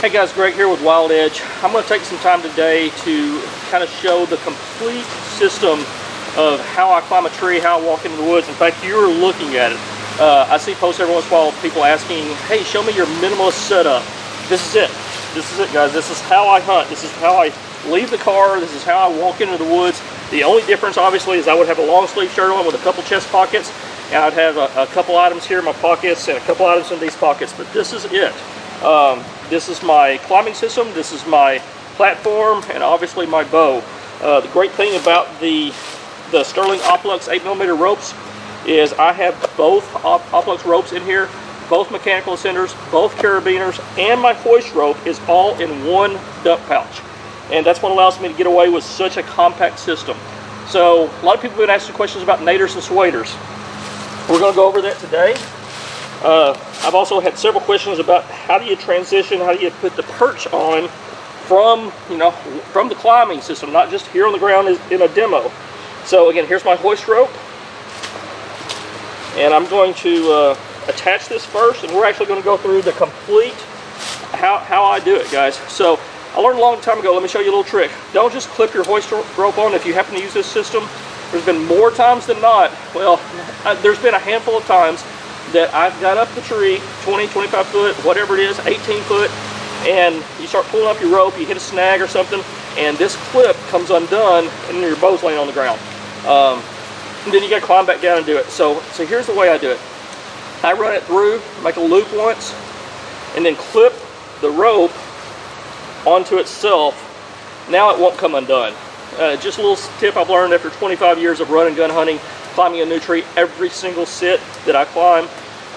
Hey guys, Greg here with Wild Edge. I'm going to take some time today to kind of show the complete system of how I climb a tree, how I walk into the woods. In fact, you're looking at it. I see posts every once in a while, people asking, hey, show me your minimalist setup. This is it. This is it, guys. This is how I hunt. This is how I leave the car. This is how I walk into the woods. The only difference, obviously, is I would have a long sleeve shirt on with a couple chest pockets, and I'd have a couple items here in my pockets and a couple items in these pockets, but this is it. This is my climbing system, this is my platform, and obviously my bow. The great thing about the Sterling Oplux 8mm ropes is I have both Oplux ropes in here, both mechanical ascenders, both carabiners, and my hoist rope is all in one dump pouch. And that's what allows me to get away with such a compact system. So a lot of people have been asking questions about knaiders and swaiders. We're going to go over that today. I've also had several questions about how do you transition, how do you put the perch on from the climbing system, not just here on the ground in a demo. So again, here's my hoist rope, and I'm going to attach this first, and we're actually going to go through the complete how I do it, guys. So I learned a long time ago, let me show you a little trick. Don't just clip your hoist rope on if you happen to use this system. There's been more times than not, well, there's been a handful of times that I've got up the tree, 20, 25 foot, whatever it is, 18 foot, and you start pulling up your rope, you hit a snag or something, and this clip comes undone, and your bow's laying on the ground. And then you gotta climb back down and do it. So here's the way I do it. I run it through, make a loop once, and then clip the rope onto itself. Now it won't come undone. Just a little tip I've learned after 25 years of run and gun hunting, climbing a new tree every single sit that I climb.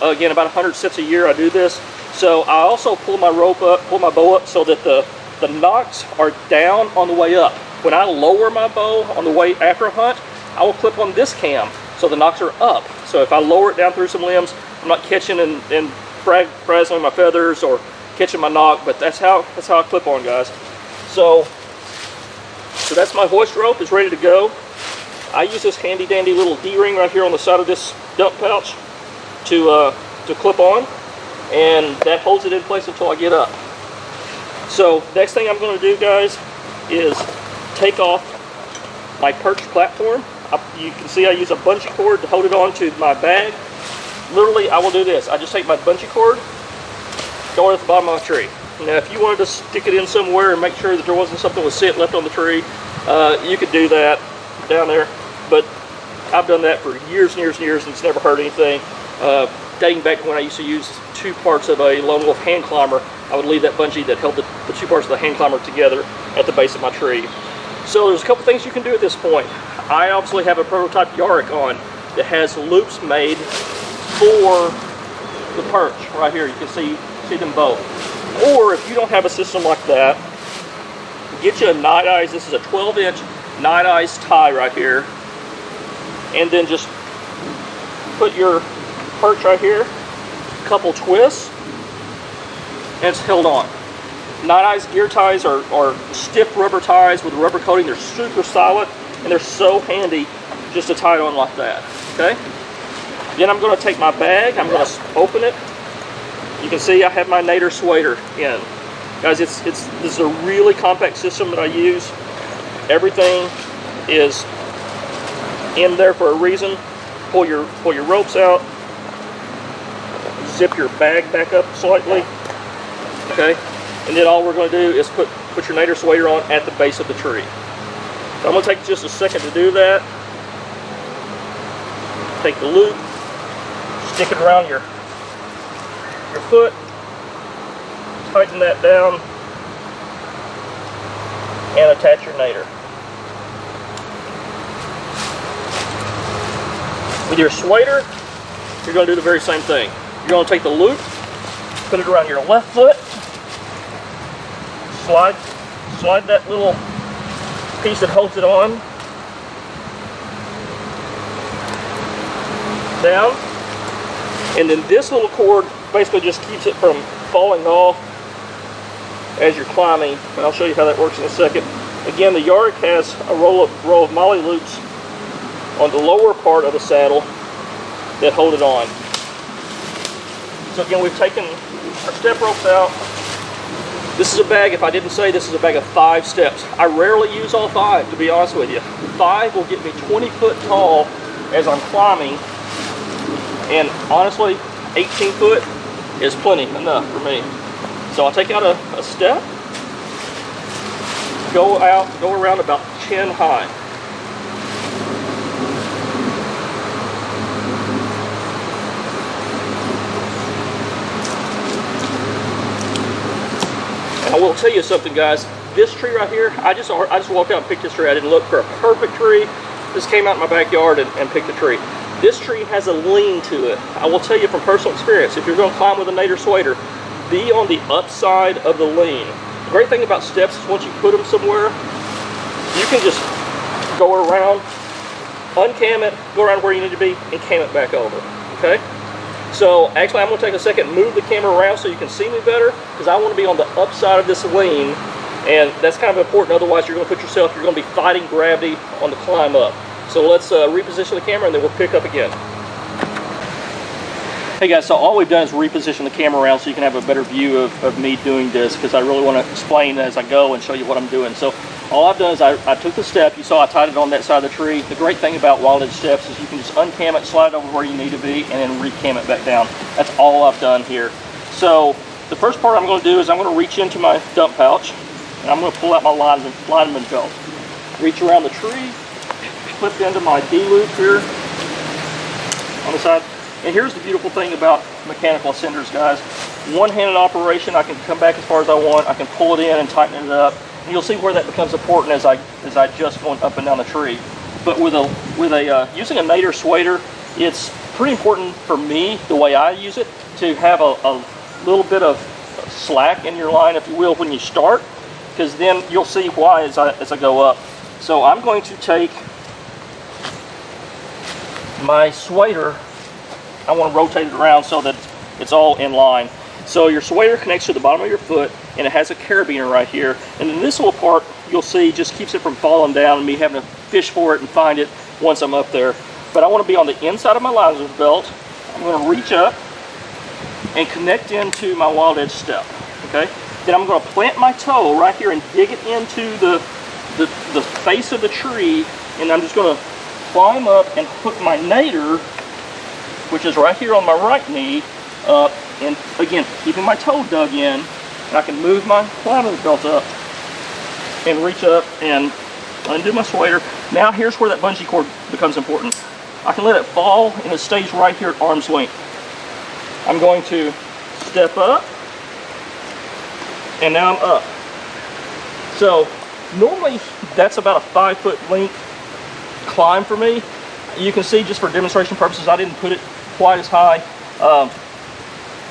Again, about 100 sits a year I do this. So I also pull my rope up, pull my bow up so that the nocks are down on the way up. When I lower my bow on the way after a hunt, I will clip on this cam so the nocks are up. So if I lower it down through some limbs, I'm not catching and frazzling my feathers or catching my nock, but that's how I clip on, guys. So that's my hoist rope, is ready to go. I use this handy dandy little D-ring right here on the side of this dump pouch to clip on, and that holds it in place until I get up. So next thing I'm going to do, guys, is take off my perch platform. You can see I use a bungee cord to hold it onto my bag. Literally, I will do this. I just take my bungee cord, throw it at the bottom of my tree. Now, if you wanted to stick it in somewhere and make sure that there wasn't something with scent left on the tree, you could do that down there, but I've done that for years and years and years, and it's never hurt anything. Dating back to when I used to use two parts of a lone wolf hand climber, I would leave that bungee that held the two parts of the hand climber together at the base of my tree. So there's a couple things you can do at this point. I obviously have a prototype Yarick on that has loops made for the perch right here. You can see them both. Or if you don't have a system like that, get you a night eyes. This is a 12-inch night eyes tie right here, and then just put your perch right here, couple twists, and it's held on. Night eyes gear ties are stiff rubber ties with a rubber coating. They're super solid, and they're so handy just to tie it on like that. Okay. Then I'm going to take my bag. I'm going to open it. You can see I have my knaider swaider in. Guys, this is a really compact system that I use. Everything is in there for a reason. Pull your ropes out. Zip your bag back up slightly. Okay, and then all we're going to do is put your knaider swaider on at the base of the tree. So I'm going to take just a second to do that. Take the loop, stick it around your foot, tighten that down, and attach your knaider. With your swaider, you're going to do the very same thing. You're going to take the loop, put it around your left foot, slide that little piece that holds it on down, and then this little cord basically just keeps it from falling off as you're climbing, and I'll show you how that works in a second. Again, the Yarick has a row of molly loops on the lower part of the saddle that hold it on. So again, we've taken our step ropes out, This is a bag, if I didn't say, this is a bag of 5 steps. I rarely use all 5, to be honest with you. 5 will get me 20 foot tall as I'm climbing, and honestly, 18 foot is plenty enough for me. So I'll take out a step, go around about chin high. And I will tell you something, guys. This tree right here, I just walked out and picked this tree. I didn't look for a perfect tree. Just came out in my backyard and picked a tree. This tree has a lean to it. I will tell you from personal experience, if you're going to climb with a knaider swaider, be on the upside of the lean. The great thing about steps is once you put them somewhere, you can just go around, uncam it, go around where you need to be, and cam it back over, okay? So actually I'm going to take a second, move the camera around so you can see me better, because I want to be on the upside of this lean, and that's kind of important. Otherwise you're going to put yourself, you're going to be fighting gravity on the climb up. So let's reposition the camera and then we'll pick up again. Hey guys, so all we've done is reposition the camera around so you can have a better view of me doing this, because I really want to explain as I go and show you what I'm doing. So all I've done is I took the step, you saw I tied it on that side of the tree. The great thing about wild edge steps is you can just uncam it, slide it over where you need to be, and then recam it back down. That's all I've done here. So the first part I'm going to do is I'm going to reach into my dump pouch, and I'm going to pull out my lineman belt. Reach around the tree, clip into my D-loop here on the side. And here's the beautiful thing about mechanical ascenders, guys. One-handed operation, I can come back as far as I want. I can pull it in and tighten it up. And you'll see where that becomes important as I just going up and down the tree. But with using a knaider swaider, it's pretty important for me, the way I use it, to have a little bit of slack in your line, if you will, when you start, because then you'll see why as I go up. So I'm going to take my swaider, I want to rotate it around so that it's all in line. So your swaider connects to the bottom of your foot, and it has a carabiner right here. And then this little part, you'll see, just keeps it from falling down and me having to fish for it and find it once I'm up there. But I want to be on the inside of my lineman belt. I'm going to reach up and connect into my wild edge step, okay? Then I'm going to plant my toe right here and dig it into the face of the tree, and I'm just going to climb up and hook my knaider, which is right here on my right knee, up, and again, keeping my toe dug in, and I can move my lineman belt up and reach up and undo my swaider. Now here's where that bungee cord becomes important. I can let it fall, and it stays right here at arm's length. I'm going to step up, and now I'm up. So normally that's about a 5 foot length climb for me. You can see, just for demonstration purposes, I didn't put it quite as high,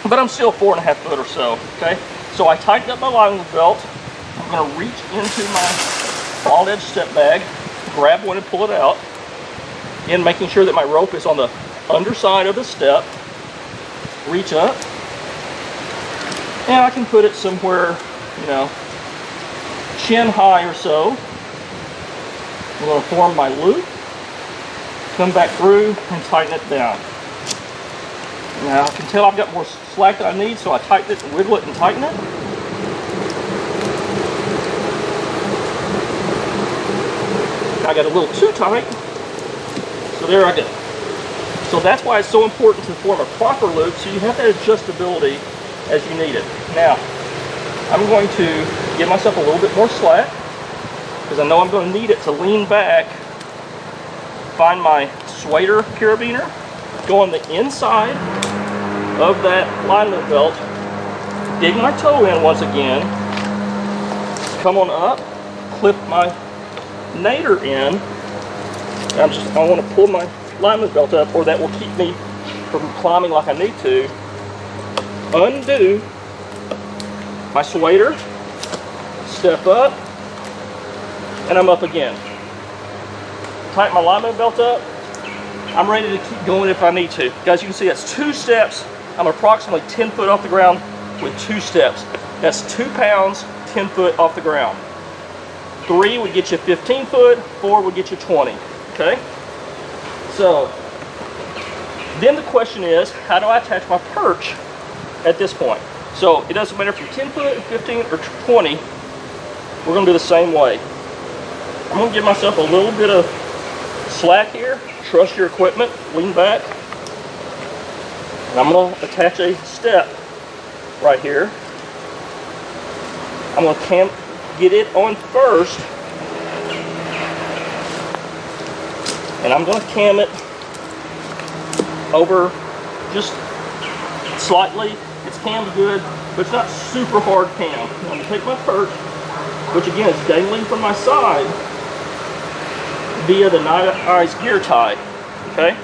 but I'm still 4.5 foot or so, okay? So I tightened up my lineman belt. I'm going to reach into my wild edge step bag, grab one and pull it out, and making sure that my rope is on the underside of the step. Reach up, and I can put it somewhere, you know, chin high or so. I'm going to form my loop, come back through and tighten it down. Now I can tell I've got more slack than I need, so I tighten it and wiggle it and tighten it. I got a little too tight, so there I go. So that's why it's so important to form a proper loop, so you have that adjustability as you need it. Now, I'm going to give myself a little bit more slack, because I know I'm going to need it to lean back, find my swaider carabiner, go on the inside of that lineman belt, dig my toe in once again, come on up, clip my knaider in. I want to pull my lineman belt up, or that will keep me from climbing like I need to. Undo my swaider, step up, and I'm up again. Tighten my lineman belt up. I'm ready to keep going if I need to. Guys, you can see that's 2 steps. I'm approximately 10 foot off the ground with 2 steps. That's 2 pounds, 10 foot off the ground. 3 would get you 15 foot, 4 would get you 20, okay? So, then the question is, how do I attach my perch at this point? So it doesn't matter if you're 10 foot, 15, or 20, we're gonna do the same way. I'm gonna give myself a little bit of slack here. Trust your equipment, lean back. And I'm gonna attach a step right here. I'm gonna get it on first. And I'm gonna cam it over just slightly. It's cammed good, but it's not super hard cam. I'm gonna take my perch, which again is dangling from my side via the knaider gear tie, okay?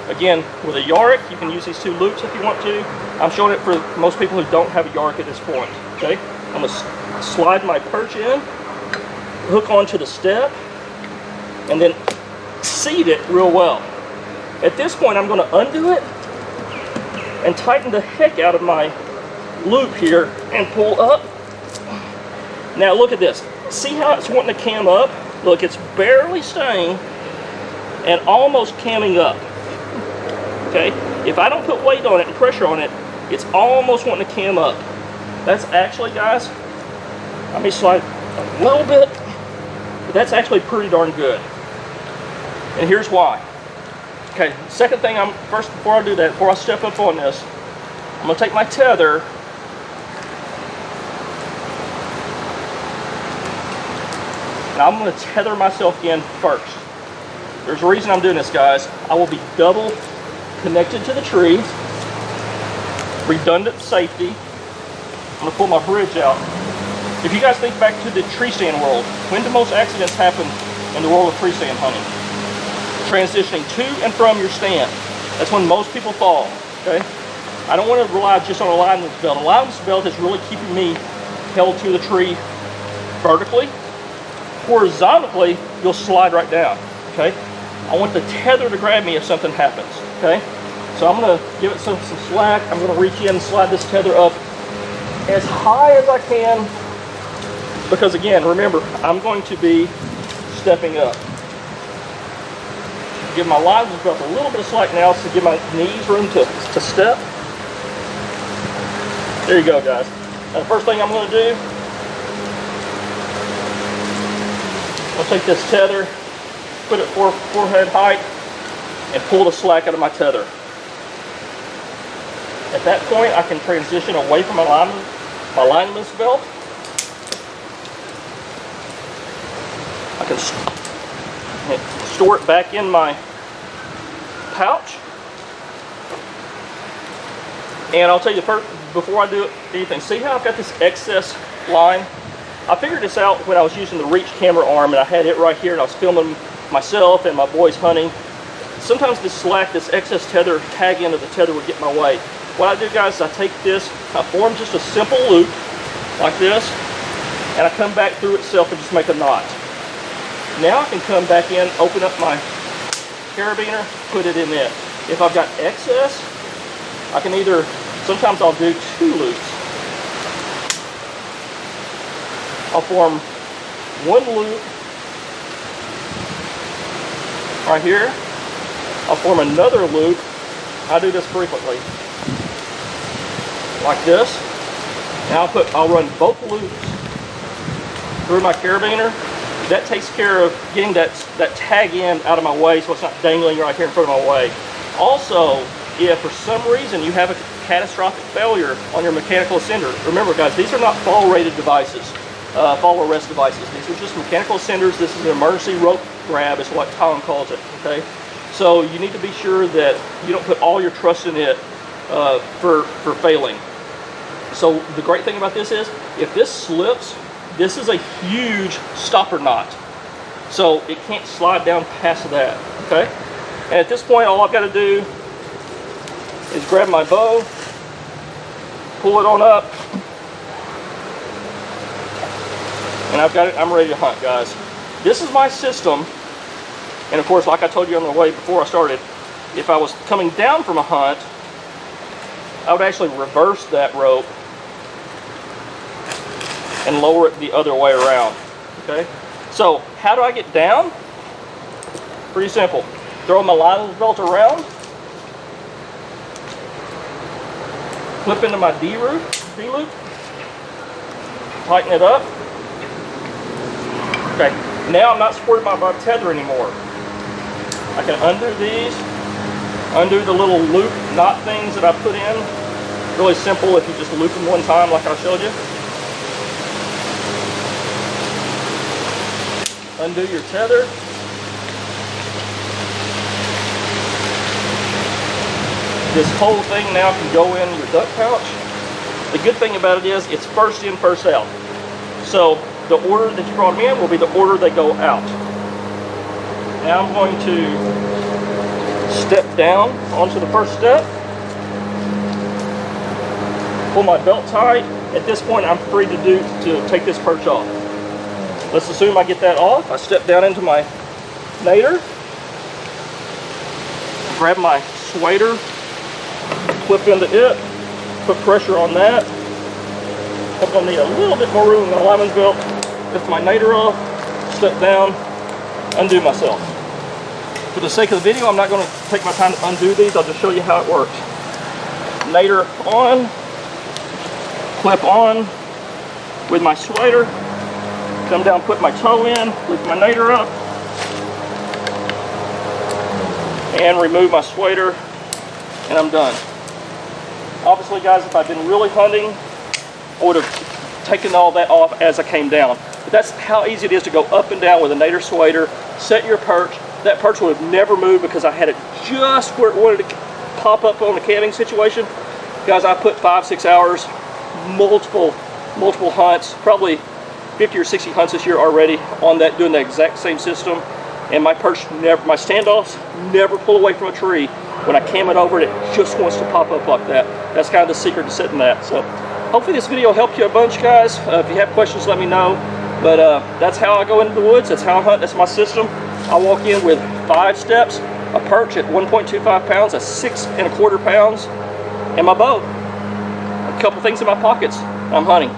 Again, with a Yarick, you can use these two loops if you want to. I'm showing it for most people who don't have a Yarick at this point, okay? I'm gonna slide my perch in, hook onto the step, and then seat it real well. At this point, I'm gonna undo it and tighten the heck out of my loop here and pull up. Now look at this. See how it's wanting to cam up? Look, it's barely staying and almost camming up. Okay? If I don't put weight on it and pressure on it, it's almost wanting to cam up. That's actually, guys, let me slide a little bit, but that's actually pretty darn good. And here's why. Okay, second thing, before I do that, before I step up on this, I'm gonna take my tether and I'm gonna tether myself in first. There's a reason I'm doing this, guys. I will be double connected to the tree, redundant safety. I'm gonna pull my bridge out. If you guys think back to the tree stand world, when do most accidents happen in the world of tree stand hunting? Transitioning to and from your stand. That's when most people fall, okay? I don't want to rely just on a lineman's belt. A lineman's belt is really keeping me held to the tree vertically. Horizontally, you'll slide right down, okay? I want the tether to grab me if something happens, okay? So I'm gonna give it some slack. I'm gonna reach in and slide this tether up as high as I can, because again, remember, I'm going to be stepping up. Give my lineman's belt a little bit of slack now to give my knees room to step. There you go, guys. Now the first thing I'm going to do, I'll take this tether, put it forehead height, and pull the slack out of my tether. At that point, I can transition away from my lineman's belt. I can store it back in my pouch. And I'll tell you first, before I do anything, see how I've got this excess line? I figured this out when I was using the Reach camera arm, and I had it right here, and I was filming myself and my boys hunting. Sometimes this slack, this excess tether, tag end of the tether would get in my way. What I do, guys, is I take this, I form just a simple loop like this, and I come back through itself and just make a knot. Now I can come back in, open up my carabiner, put it in there. If I've got excess, I can either, sometimes I'll do two loops. I'll form one loop right here. I'll form another loop. I do this frequently, like this. Now I'll run both loops through my carabiner. That takes care of getting that tag end out of my way, so it's not dangling right here in front of my way. Also, if for some reason you have a catastrophic failure on your mechanical ascender, remember, guys, these are not fall rated devices, fall arrest devices. These are just mechanical ascenders. This is an emergency rope grab, is what Colin calls it, okay? So you need to be sure that you don't put all your trust in it for failing. So the great thing about this is, if this slips, this is a huge stopper knot. So it can't slide down past that, okay? And at this point, all I've got to do is grab my bow, pull it on up, and I've got it, I'm ready to hunt, guys. This is my system, and of course, like I told you on the way before I started, if I was coming down from a hunt, I would actually reverse that rope and lower it the other way around, okay? So, how do I get down? Pretty simple. Throw my lineman's belt around, clip into my D-root, V-loop. Tighten it up. Okay, now I'm not supported by my tether anymore. I can undo these, undo the little loop knot things that I put in. Really simple if you just loop them one time like I showed you. Undo your tether. This whole thing now can go in your duck pouch. The good thing about it is it's first in, first out. So the order that you brought them in will be the order they go out. Now I'm going to step down onto the first step. Pull my belt tight. At this point I'm free to take this perch off. Let's assume I get that off. I step down into my knaider. Grab my swaider. Clip into it, put pressure on that. I'm going to need a little bit more room in my lineman's belt. Lift my knaider off, step down, undo myself. For the sake of the video, I'm not going to take my time to undo these. I'll just show you how it works. Knaider on, clip on with my swaider. Come down, put my toe in, lift my knaider up, and remove my swaider, and I'm done. Obviously, guys, if I'd been really hunting, I would have taken all that off as I came down. But that's how easy it is to go up and down with a knaider swaider. Set your perch. That perch would have never moved because I had it just where it wanted to pop up on the calving situation. Guys, I put 5-6 hours, multiple hunts, probably 50 or 60 hunts this year already on that, doing the exact same system. And my perch never, my standoffs never pull away from a tree. When I cam it over, it just wants to pop up like that. That's kind of the secret to setting that. So hopefully this video helped you a bunch, guys. If you have questions, let me know. But that's how I go into the woods. That's how I hunt. That's my system. I walk in with 5 steps, a perch at 1.25 pounds, a 6 1/4 pounds, and my bow. A couple things in my pockets. I'm hunting.